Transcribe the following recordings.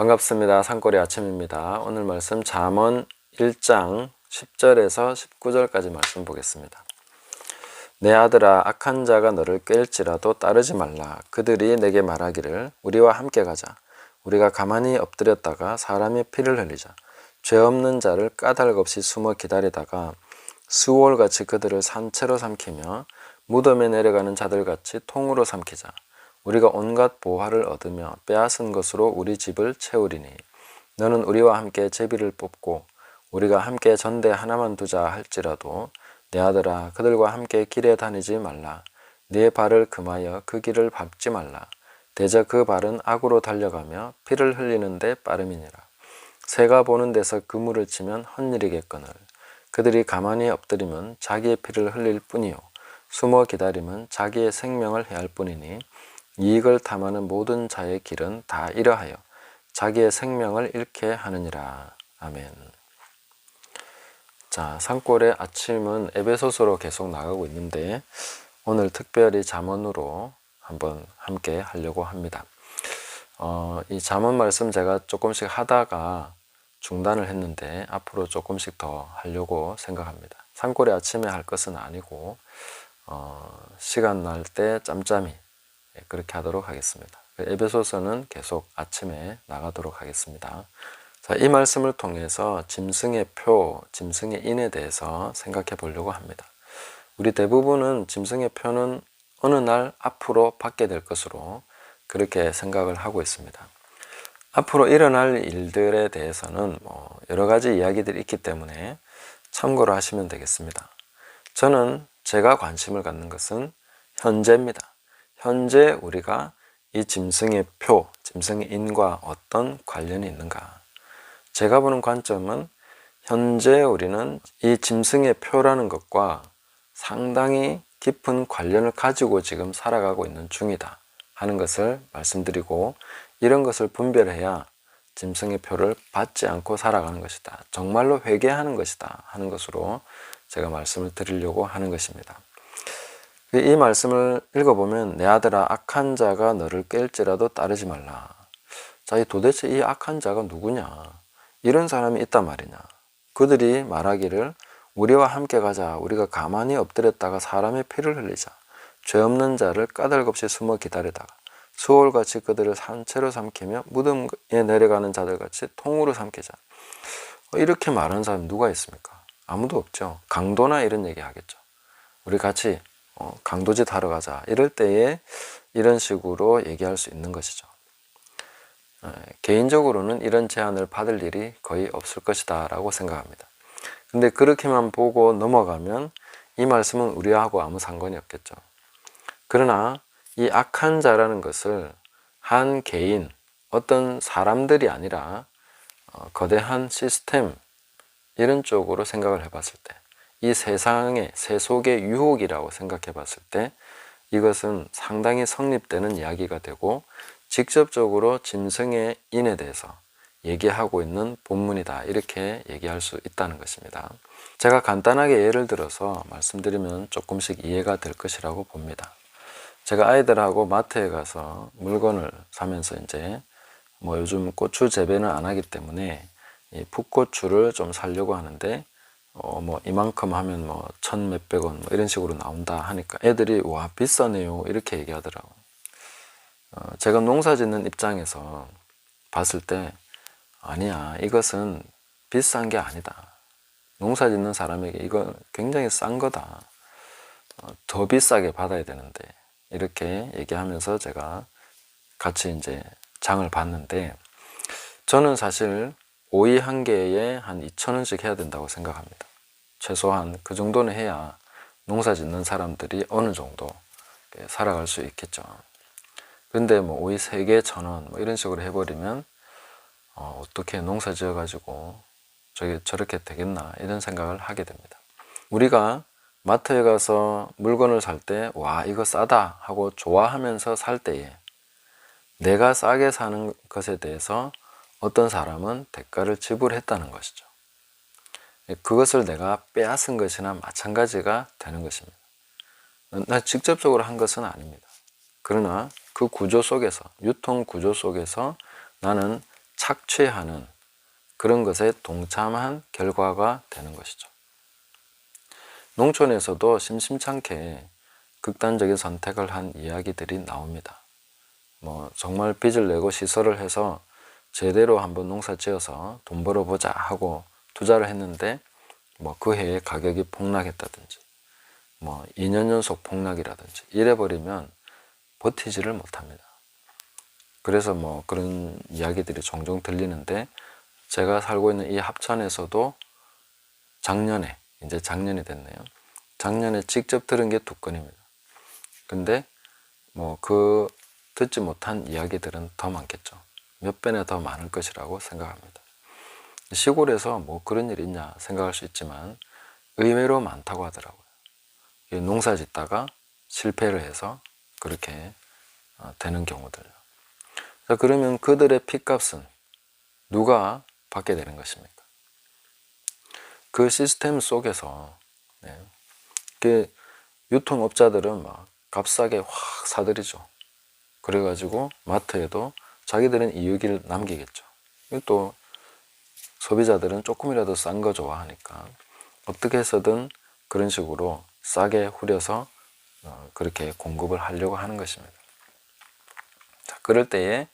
반갑습니다. 산골의 아침입니다. 오늘 말씀 잠언 1장 10절에서 19절까지 말씀 보겠습니다. 내 아들아, 악한 자가 너를 꾀일지라도 따르지 말라. 그들이 내게 말하기를 우리와 함께 가자. 우리가 가만히 엎드렸다가 사람의 피를 흘리자. 죄 없는 자를 까닭없이 숨어 기다리다가 수월같이 그들을 산채로 삼키며 무덤에 내려가는 자들같이 통으로 삼키자. 우리가 온갖 보화를 얻으며 빼앗은 것으로 우리 집을 채우리니 너는 우리와 함께 제비를 뽑고 우리가 함께 전대 하나만 두자 할지라도 내 아들아, 그들과 함께 길에 다니지 말라. 네 발을 금하여 그 길을 밟지 말라. 대저 그 발은 악으로 달려가며 피를 흘리는데 빠름이니라. 새가 보는 데서 그물을 치면 헛일이겠거늘. 그들이 가만히 엎드리면 자기의 피를 흘릴 뿐이요 숨어 기다리면 자기의 생명을 해할 뿐이니 이익을 탐하는 모든 자의 길은 다 이러하여 자기의 생명을 잃게 하느니라. 아멘. 자, 산골의 아침은 에베소서로 계속 나가고 있는데 오늘 특별히 잠언으로 한번 함께 하려고 합니다. 이 잠언 말씀 제가 조금씩 하다가 중단을 했는데 앞으로 조금씩 더 하려고 생각합니다. 산골의 아침에 할 것은 아니고 시간 날 때 짬짬이 그렇게 하도록 하겠습니다. 에베소서는 계속 아침에 나가도록 하겠습니다. 자, 이 말씀을 통해서 짐승의 표, 짐승의 인에 대해서 생각해 보려고 합니다. 우리 대부분은 짐승의 표는 어느 날 앞으로 받게 될 것으로 그렇게 생각을 하고 있습니다. 앞으로 일어날 일들에 대해서는 여러 가지 이야기들이 있기 때문에 참고를 하시면 되겠습니다. 저는 제가 관심을 갖는 것은 현재입니다. 현재 우리가 이 짐승의 표, 짐승의 인과 어떤 관련이 있는가? 제가 보는 관점은 현재 우리는 이 짐승의 표라는 것과 상당히 깊은 관련을 가지고 지금 살아가고 있는 중이다 하는 것을 말씀드리고, 이런 것을 분별해야 짐승의 표를 받지 않고 살아가는 것이다, 정말로 회개하는 것이다 하는 것으로 제가 말씀을 드리려고 하는 것입니다. 이 말씀을 읽어보면 내 아들아, 악한 자가 너를 깰지라도 따르지 말라. 자, 도대체 이 악한 자가 누구냐? 이런 사람이 있단 말이냐? 그들이 말하기를 우리와 함께 가자. 우리가 가만히 엎드렸다가 사람의 피를 흘리자. 죄 없는 자를 까닭없이 숨어 기다리다가 수월같이 그들을 산채로 삼키며 무덤에 내려가는 자들같이 통으로 삼키자. 이렇게 말하는 사람 누가 있습니까? 아무도 없죠. 강도나 이런 얘기 하겠죠. 우리 같이 강도짓 하러 가자. 이럴 때에 이런 식으로 얘기할 수 있는 것이죠. 개인적으로는 이런 제안을 받을 일이 거의 없을 것이다 라고 생각합니다. 근데 그렇게만 보고 넘어가면 이 말씀은 우리하고 아무 상관이 없겠죠. 그러나 이 악한 자라는 것을 한 개인, 어떤 사람들이 아니라 거대한 시스템, 이런 쪽으로 생각을 해봤을 때, 이 세상의 세속의 유혹이라고 생각해 봤을 때 이것은 상당히 성립되는 이야기가 되고 직접적으로 짐승의 인에 대해서 얘기하고 있는 본문이다, 이렇게 얘기할 수 있다는 것입니다. 제가 간단하게 예를 들어서 말씀드리면 조금씩 이해가 될 것이라고 봅니다. 제가 아이들하고 마트에 가서 물건을 사면서 이제 요즘 고추 재배는 안 하기 때문에 이 풋고추를 좀 사려고 하는데 이만큼 하면 1,000몇백 원 이런 식으로 나온다 하니까 애들이 와, 비싸네요 이렇게 얘기하더라고요. 제가 농사 짓는 입장에서 봤을 때 아니야, 이것은 비싼 게 아니다. 농사 짓는 사람에게 이건 굉장히 싼 거다. 더 비싸게 받아야 되는데, 이렇게 얘기하면서 제가 같이 이제 장을 봤는데, 저는 사실 오이 한 개에 한 2,000원씩 해야 된다고 생각합니다. 최소한 그 정도는 해야 농사 짓는 사람들이 어느 정도 살아갈 수 있겠죠. 근데 오이 3개 1,000원 이런 식으로 해버리면 어떻게 농사 지어가지고 저렇게 되겠나, 이런 생각을 하게 됩니다. 우리가 마트에 가서 물건을 살 때 와, 이거 싸다 하고 좋아하면서 살 때에 내가 싸게 사는 것에 대해서 어떤 사람은 대가를 지불했다는 것이죠. 그것을 내가 빼앗은 것이나 마찬가지가 되는 것입니다. 나 직접적으로 한 것은 아닙니다. 그러나 그 구조 속에서, 유통 구조 속에서 나는 착취하는 그런 것에 동참한 결과가 되는 것이죠. 농촌에서도 심심찮게 극단적인 선택을 한 이야기들이 나옵니다. 정말 빚을 내고 시설을 해서 제대로 한번 농사 지어서 돈 벌어보자 하고 투자를 했는데 그 해에 가격이 폭락했다든지 2년 연속 폭락이라든지 이래버리면 버티지를 못합니다. 그래서 그런 이야기들이 종종 들리는데, 제가 살고 있는 이 합천에서도 작년에, 이제 작년이 됐네요. 작년에 직접 들은 게 2건입니다. 근데 그 듣지 못한 이야기들은 더 많겠죠. 몇 배나 더 많을 것이라고 생각합니다. 시골에서 그런 일이 있냐 생각할 수 있지만 의외로 많다고 하더라고요. 농사 짓다가 실패를 해서 그렇게 되는 경우들. 자, 그러면 그들의 핏값은 누가 받게 되는 것입니까? 그 시스템 속에서 그 유통업자들은 막 값싸게 확 사들이죠. 그래가지고 마트에도 자기들은 이익을 남기겠죠. 또 소비자들은 조금이라도 싼 거 좋아하니까 어떻게 해서든 그런 식으로 싸게 후려서 그렇게 공급을 하려고 하는 것입니다. 자, 그럴 때에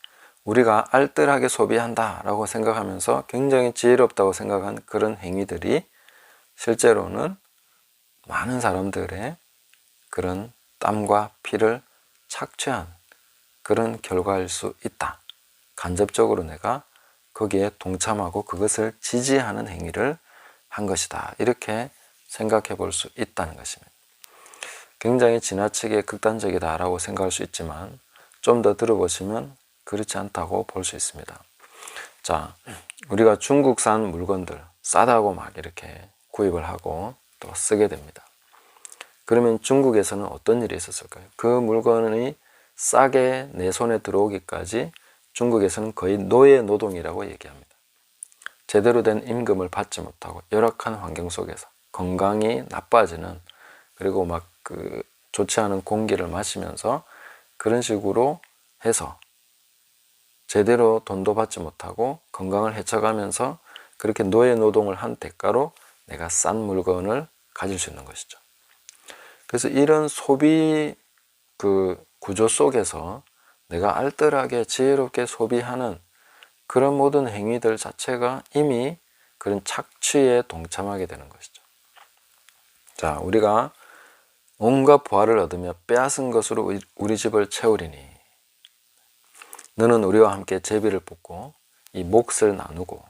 우리가 알뜰하게 소비한다 라고 생각하면서 굉장히 지혜롭다고 생각한 그런 행위들이 실제로는 많은 사람들의 그런 땀과 피를 착취한 그런 결과일 수 있다. 간접적으로 내가 거기에 동참하고 그것을 지지하는 행위를 한 것이다. 이렇게 생각해 볼 수 있다는 것입니다. 굉장히 지나치게 극단적이다 라고 생각할 수 있지만 좀 더 들어보시면 그렇지 않다고 볼 수 있습니다. 자, 우리가 중국산 물건들 싸다고 막 이렇게 구입을 하고 또 쓰게 됩니다. 그러면 중국에서는 어떤 일이 있었을까요? 그 물건이 싸게 내 손에 들어오기까지 중국에서는 거의 노예 노동이라고 얘기합니다. 제대로 된 임금을 받지 못하고 열악한 환경 속에서 건강이 나빠지는, 그리고 막 좋지 않은 공기를 마시면서 그런 식으로 해서 제대로 돈도 받지 못하고 건강을 해쳐가면서 그렇게 노예 노동을 한 대가로 내가 싼 물건을 가질 수 있는 것이죠. 그래서 이런 소비 구조 속에서 내가 알뜰하게 지혜롭게 소비하는 그런 모든 행위들 자체가 이미 그런 착취에 동참하게 되는 것이죠. 자, 우리가 온갖 보화를 얻으며 빼앗은 것으로 우리 집을 채우리니 너는 우리와 함께 제비를 뽑고 이 몫을 나누고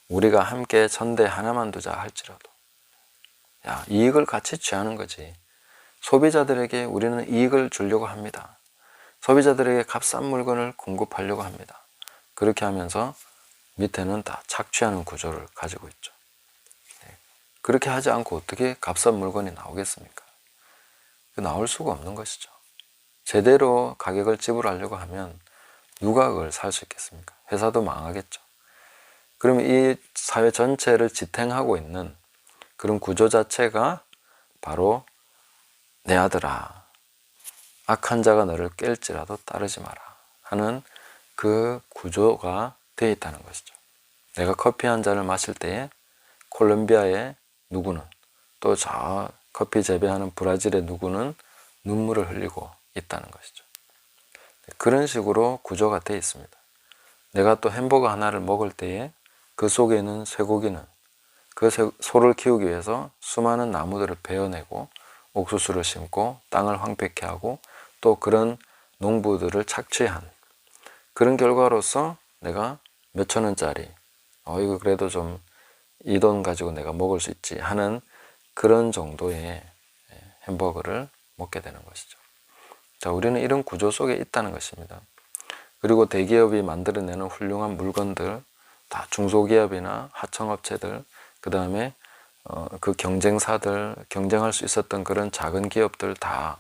우리가 함께 전대 하나만 두자 할지라도. 야, 이익을 같이 취하는 거지. 소비자들에게 우리는 이익을 주려고 합니다. 소비자들에게 값싼 물건을 공급하려고 합니다. 그렇게 하면서 밑에는 다 착취하는 구조를 가지고 있죠. 그렇게 하지 않고 어떻게 값싼 물건이 나오겠습니까? 나올 수가 없는 것이죠. 제대로 가격을 지불하려고 하면 누가 그걸 살 수 있겠습니까? 회사도 망하겠죠. 그러면 이 사회 전체를 지탱하고 있는 그런 구조 자체가 바로 내 아들아, 악한 자가 너를 깰지라도 따르지 마라 하는 그 구조가 되어 있다는 것이죠. 내가 커피 한 잔을 마실 때에 콜롬비아의 누구는, 또 저 커피 재배하는 브라질의 누구는 눈물을 흘리고 있다는 것이죠. 그런 식으로 구조가 되어 있습니다. 내가 또 햄버거 하나를 먹을 때에 그 속에 있는 쇠고기는 그 소를 키우기 위해서 수많은 나무들을 베어내고 옥수수를 심고 땅을 황폐케 하고 또 그런 농부들을 착취한 그런 결과로서 내가 몇천 원짜리 이거 그래도 좀 이 돈 가지고 내가 먹을 수 있지 하는 그런 정도의 햄버거를 먹게 되는 것이죠. 자, 우리는 이런 구조 속에 있다는 것입니다. 그리고 대기업이 만들어내는 훌륭한 물건들 다 중소기업이나 하청업체들, 그 다음에 그 경쟁사들, 경쟁할 수 있었던 그런 작은 기업들 다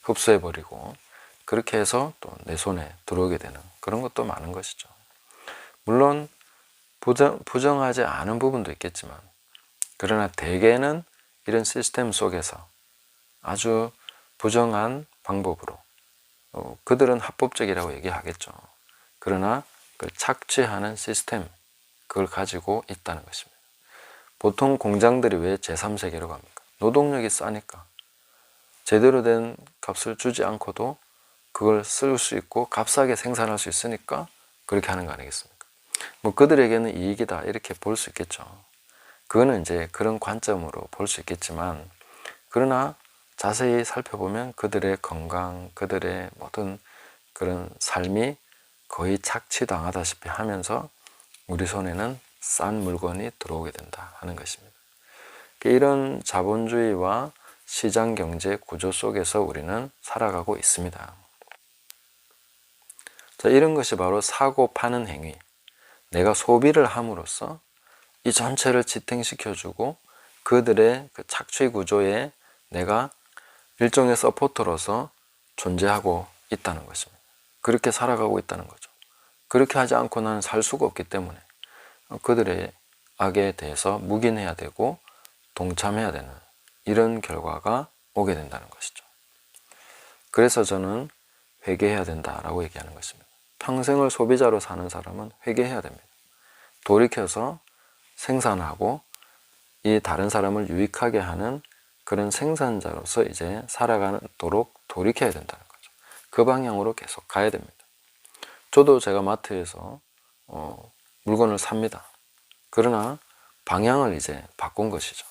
흡수해버리고 그렇게 해서 또 내 손에 들어오게 되는 그런 것도 많은 것이죠. 물론 부정하지 않은 부분도 있겠지만, 그러나 대개는 이런 시스템 속에서 아주 부정한 방법으로 그들은 합법적이라고 얘기하겠죠. 그러나 착취하는 시스템, 그걸 가지고 있다는 것입니다. 보통 공장들이 왜 제3세계로 갑니까? 노동력이 싸니까. 제대로 된 값을 주지 않고도 그걸 쓸 수 있고 값싸게 생산할 수 있으니까 그렇게 하는 거 아니겠습니까? 뭐 그들에게는 이익이다 이렇게 볼 수 있겠죠. 그거는 이제 그런 관점으로 볼 수 있겠지만, 그러나 자세히 살펴보면 그들의 건강, 그들의 모든 그런 삶이 거의 착취당하다시피 하면서 우리 손에는 싼 물건이 들어오게 된다 하는 것입니다. 이런 자본주의와 시장 경제 구조 속에서 우리는 살아가고 있습니다. 자, 이런 것이 바로 사고 파는 행위. 내가 소비를 함으로써 이 전체를 지탱시켜주고 그들의 그 착취 구조에 내가 일종의 서포터로서 존재하고 있다는 것입니다. 그렇게 살아가고 있다는 거죠. 그렇게 하지 않고 나는 살 수가 없기 때문에 그들의 악에 대해서 묵인해야 되고 동참해야 되는 이런 결과가 오게 된다는 것이죠. 그래서 저는 회개해야 된다라고 얘기하는 것입니다. 평생을 소비자로 사는 사람은 회개해야 됩니다. 돌이켜서 생산하고 이 다른 사람을 유익하게 하는 그런 생산자로서 이제 살아가도록 돌이켜야 된다는 거죠. 그 방향으로 계속 가야 됩니다. 저도 제가 마트에서 물건을 삽니다. 그러나 방향을 이제 바꾼 것이죠.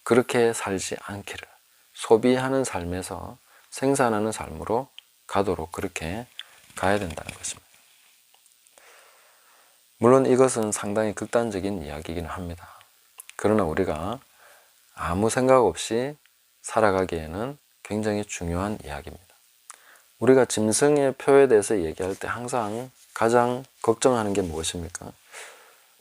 그렇게 살지 않기를, 소비하는 삶에서 생산하는 삶으로 가도록 그렇게 가야 된다는 것입니다. 물론 이것은 상당히 극단적인 이야기이긴 합니다. 그러나 우리가 아무 생각 없이 살아가기에는 굉장히 중요한 이야기입니다. 우리가 짐승의 표에 대해서 얘기할 때 항상 가장 걱정하는 게 무엇입니까?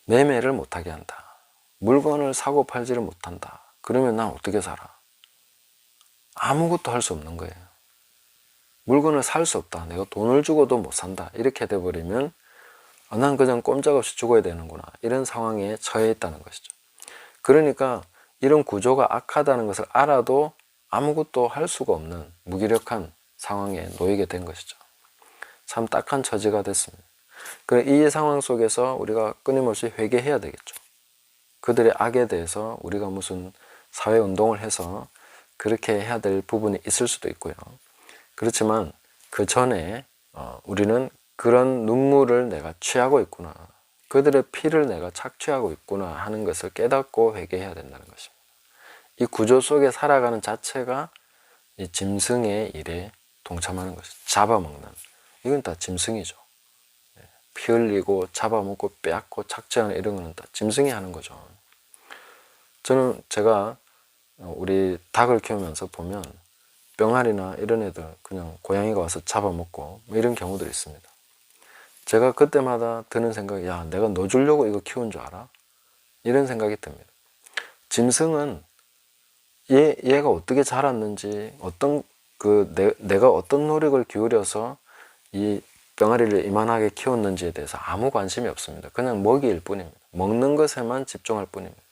매매를 못하게 한다. 물건을 사고 팔지를 못한다. 그러면 난 어떻게 살아? 아무것도 할 수 없는 거예요. 물건을 살 수 없다. 내가 돈을 주고도 못 산다. 이렇게 돼버리면 난 그냥 꼼짝없이 죽어야 되는구나. 이런 상황에 처해 있다는 것이죠. 그러니까 이런 구조가 악하다는 것을 알아도 아무것도 할 수가 없는 무기력한 상황에 놓이게 된 것이죠. 참 딱한 처지가 됐습니다. 이 상황 속에서 우리가 끊임없이 회개해야 되겠죠. 그들의 악에 대해서 우리가 무슨 사회운동을 해서 그렇게 해야 될 부분이 있을 수도 있고요. 그렇지만 그 전에 우리는 그런 눈물을 내가 취하고 있구나, 그들의 피를 내가 착취하고 있구나 하는 것을 깨닫고 회개해야 된다는 것입니다. 이 구조 속에 살아가는 자체가 이 짐승의 일에 동참하는 것이죠. 잡아먹는, 이건 다 짐승이죠. 피 흘리고 잡아먹고 빼앗고 착취하는 이런 거는 다 짐승이 하는 거죠. 제가 우리 닭을 키우면서 보면 병아리나 이런 애들 그냥 고양이가 와서 잡아먹고 이런 경우들이 있습니다. 제가 그때마다 드는 생각이, 야, 내가 너 주려고 이거 키운 줄 알아? 이런 생각이 듭니다. 짐승은 얘가 어떻게 자랐는지, 내가 어떤 노력을 기울여서 이 병아리를 이만하게 키웠는지에 대해서 아무 관심이 없습니다. 그냥 먹이일 뿐입니다. 먹는 것에만 집중할 뿐입니다.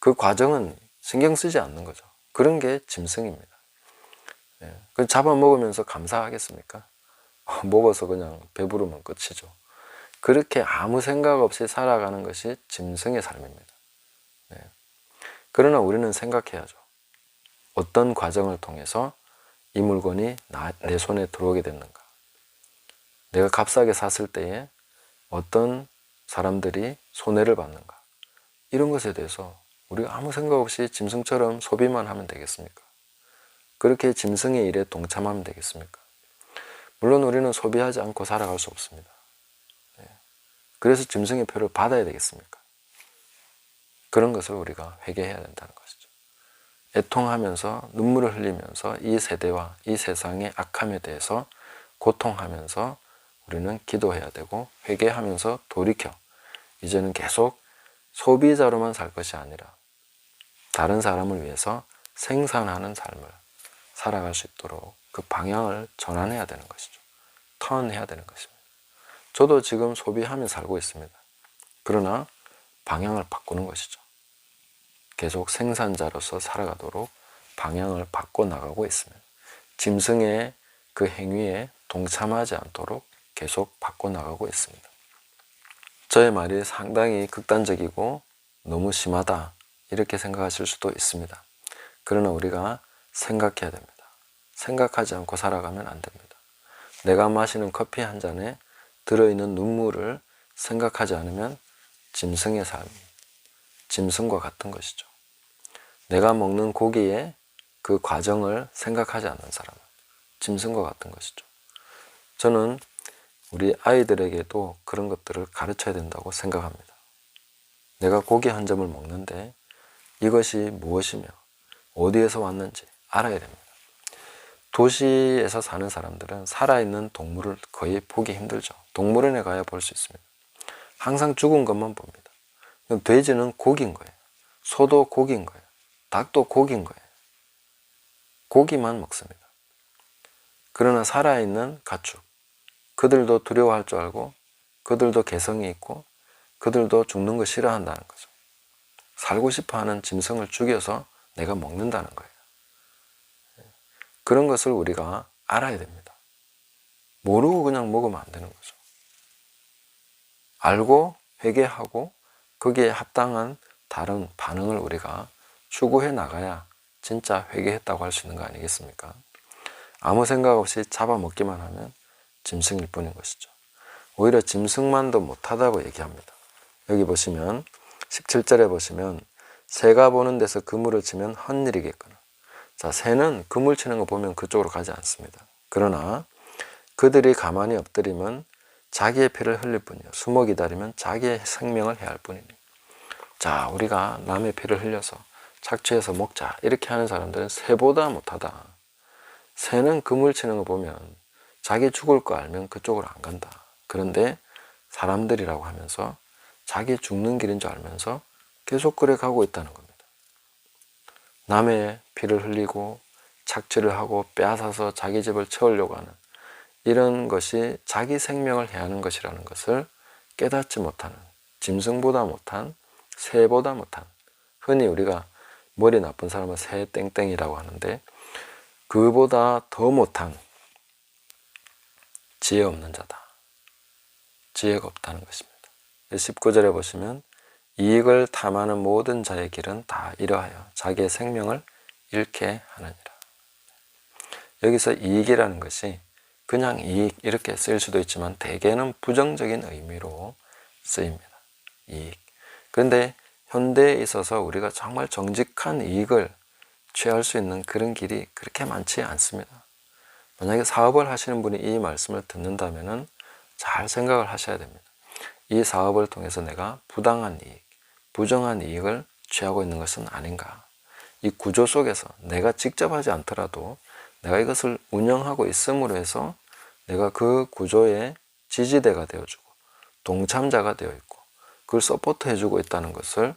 그 과정은 신경 쓰지 않는 거죠. 그런 게 짐승입니다. 그 잡아먹으면서 감사하겠습니까? 먹어서 그냥 배부르면 끝이죠. 그렇게 아무 생각 없이 살아가는 것이 짐승의 삶입니다. 그러나 우리는 생각해야죠. 어떤 과정을 통해서 이 물건이 내 손에 들어오게 됐는가? 내가 값싸게 샀을 때에 어떤 사람들이 손해를 받는가? 이런 것에 대해서 우리가 아무 생각 없이 짐승처럼 소비만 하면 되겠습니까? 그렇게 짐승의 일에 동참하면 되겠습니까? 물론 우리는 소비하지 않고 살아갈 수 없습니다. 그래서 짐승의 표를 받아야 되겠습니까? 그런 것을 우리가 회개해야 된다는 것이죠. 애통하면서 눈물을 흘리면서 이 세대와 이 세상의 악함에 대해서 고통하면서 우리는 기도해야 되고 회개하면서 돌이켜 이제는 계속 소비자로만 살 것이 아니라 다른 사람을 위해서 생산하는 삶을 살아갈 수 있도록 그 방향을 전환해야 되는 것이죠. 턴해야 되는 것입니다. 저도 지금 소비하며 살고 있습니다. 그러나 방향을 바꾸는 것이죠. 계속 생산자로서 살아가도록 방향을 바꿔 나가고 있습니다. 짐승의 그 행위에 동참하지 않도록 계속 바꿔나가고 있습니다. 저의 말이 상당히 극단적이고 너무 심하다 이렇게 생각하실 수도 있습니다. 그러나 우리가 생각해야 됩니다. 생각하지 않고 살아가면 안 됩니다. 내가 마시는 커피 한 잔에 들어있는 눈물을 생각하지 않으면 짐승의 삶, 짐승과 같은 것이죠. 내가 먹는 고기의 그 과정을 생각하지 않는 사람은 짐승과 같은 것이죠. 저는 우리 아이들에게도 그런 것들을 가르쳐야 된다고 생각합니다. 내가 고기 한 점을 먹는데 이것이 무엇이며 어디에서 왔는지 알아야 됩니다. 도시에서 사는 사람들은 살아있는 동물을 거의 보기 힘들죠. 동물원에 가야 볼 수 있습니다. 항상 죽은 것만 봅니다. 돼지는 고기인 거예요. 소도 고기인 거예요. 닭도 고기인 거예요. 고기만 먹습니다. 그러나 살아있는 가축, 그들도 두려워할 줄 알고 그들도 개성이 있고 그들도 죽는 거 싫어한다는 거죠. 살고 싶어하는 짐승을 죽여서 내가 먹는다는 거예요. 그런 것을 우리가 알아야 됩니다. 모르고 그냥 먹으면 안 되는 거죠. 알고 회개하고 거기에 합당한 다른 반응을 우리가 추구해 나가야 진짜 회개했다고 할 수 있는 거 아니겠습니까? 아무 생각 없이 잡아먹기만 하면 짐승일 뿐인 것이죠. 오히려 짐승만도 못하다고 얘기합니다. 여기 보시면 17절에 보시면 새가 보는 데서 그물을 치면 헛일이겠거나. 자, 새는 그물 치는 거 보면 그쪽으로 가지 않습니다. 그러나 그들이 가만히 엎드리면 자기의 피를 흘릴 뿐이요 숨어 기다리면 자기의 생명을 해할 뿐이니. 자, 우리가 남의 피를 흘려서 착취해서 먹자 이렇게 하는 사람들은 새보다 못하다. 새는 그물 치는 거 보면 자기 죽을 거 알면 그쪽으로 안 간다. 그런데 사람들이라고 하면서 자기 죽는 길인 줄 알면서 계속 그래 가고 있다는 겁니다. 남의 피를 흘리고 착취를 하고 빼앗아서 자기 집을 채우려고 하는 이런 것이 자기 생명을 해하는 것이라는 것을 깨닫지 못하는, 짐승보다 못한, 새보다 못한, 흔히 우리가 머리 나쁜 사람은 새 땡땡이라고 하는데 그보다 더 못한 지혜 없는 자다. 지혜가 없다는 것입니다. 19절에 보시면 이익을 탐하는 모든 자의 길은 다 이러하여 자기의 생명을 잃게 하느니라. 여기서 이익이라는 것이 그냥 이익 이렇게 쓰일 수도 있지만 대개는 부정적인 의미로 쓰입니다. 이익. 그런데 현대에 있어서 우리가 정말 정직한 이익을 취할 수 있는 그런 길이 그렇게 많지 않습니다. 만약에 사업을 하시는 분이 이 말씀을 듣는다면 잘 생각을 하셔야 됩니다. 이 사업을 통해서 내가 부당한 이익, 부정한 이익을 취하고 있는 것은 아닌가. 이 구조 속에서 내가 직접 하지 않더라도 내가 이것을 운영하고 있음으로 해서 내가 그 구조의 지지대가 되어주고 동참자가 되어 있고 그걸 서포트 해주고 있다는 것을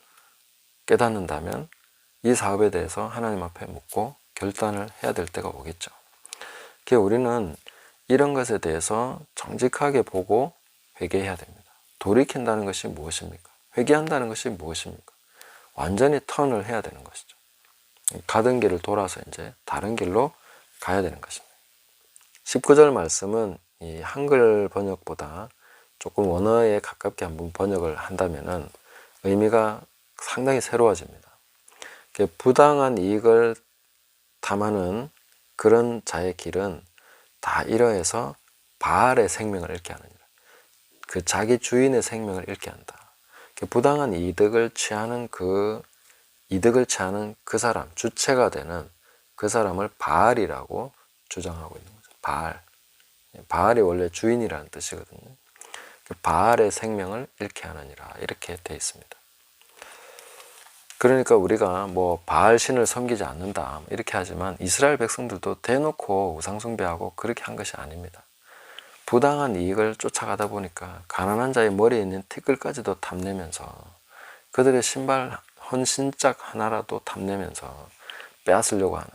깨닫는다면 이 사업에 대해서 하나님 앞에 묻고 결단을 해야 될 때가 오겠죠. 우리는 이런 것에 대해서 정직하게 보고 회개해야 됩니다. 돌이킨다는 것이 무엇입니까? 회개한다는 것이 무엇입니까? 완전히 턴을 해야 되는 것이죠. 가던 길을 돌아서 이제 다른 길로 가야 되는 것입니다. 19절 말씀은 이 한글 번역보다 조금 원어에 가깝게 한번 번역을 한다면은 의미가 상당히 새로워집니다. 부당한 이익을 탐하는 그런 자의 길은 다 이러해서 바알의 생명을 잃게 하느니라. 그 자기 주인의 생명을 잃게 한다. 부당한 이득을 취하는 그 사람, 주체가 되는 그 사람을 바알이라고 주장하고 있는 거죠. 바알. 바알이 원래 주인이라는 뜻이거든요. 바알의 생명을 잃게 하느니라 이렇게 되어 있습니다. 그러니까 우리가 뭐 바알 신을 섬기지 않는다 이렇게 하지만 이스라엘 백성들도 대놓고 우상 숭배하고 그렇게 한 것이 아닙니다. 부당한 이익을 쫓아가다 보니까 가난한 자의 머리에 있는 티끌까지도 탐내면서 그들의 신발 헌신짝 하나라도 탐내면서 빼앗으려고 하는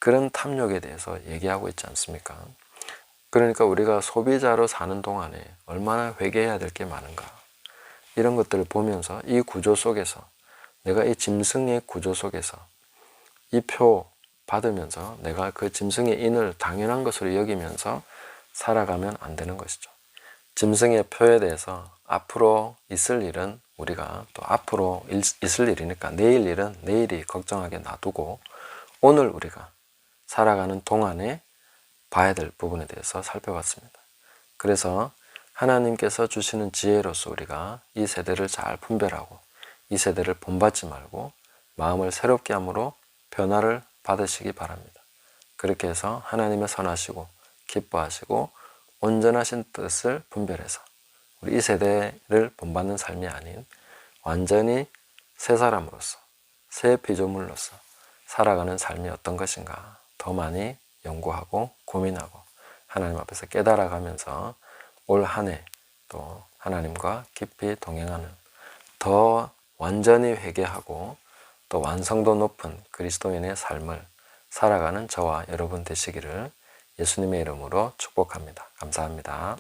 그런 탐욕에 대해서 얘기하고 있지 않습니까? 그러니까 우리가 소비자로 사는 동안에 얼마나 회개해야 될 게 많은가 이런 것들을 보면서 이 구조 속에서 내가 이 짐승의 구조 속에서 이 표 받으면서 내가 그 짐승의 인을 당연한 것으로 여기면서 살아가면 안 되는 것이죠. 짐승의 표에 대해서 앞으로 있을 일은 우리가 또 앞으로 있을 일이니까 내일 일은 내일이 걱정하게 놔두고 오늘 우리가 살아가는 동안에 봐야 될 부분에 대해서 살펴봤습니다. 그래서 하나님께서 주시는 지혜로서 우리가 이 세대를 잘 분별하고 이 세대를 본받지 말고 마음을 새롭게 함으로 변화를 받으시기 바랍니다. 그렇게 해서 하나님의 선하시고 기뻐하시고 온전하신 뜻을 분별해서 우리 이 세대를 본받는 삶이 아닌 완전히 새 사람으로서 새 피조물로서 살아가는 삶이 어떤 것인가 더 많이 연구하고 고민하고 하나님 앞에서 깨달아가면서 올 한 해 또 하나님과 깊이 동행하는 더 완전히 회개하고 또 완성도 높은 그리스도인의 삶을 살아가는 저와 여러분 되시기를 예수님의 이름으로 축복합니다. 감사합니다.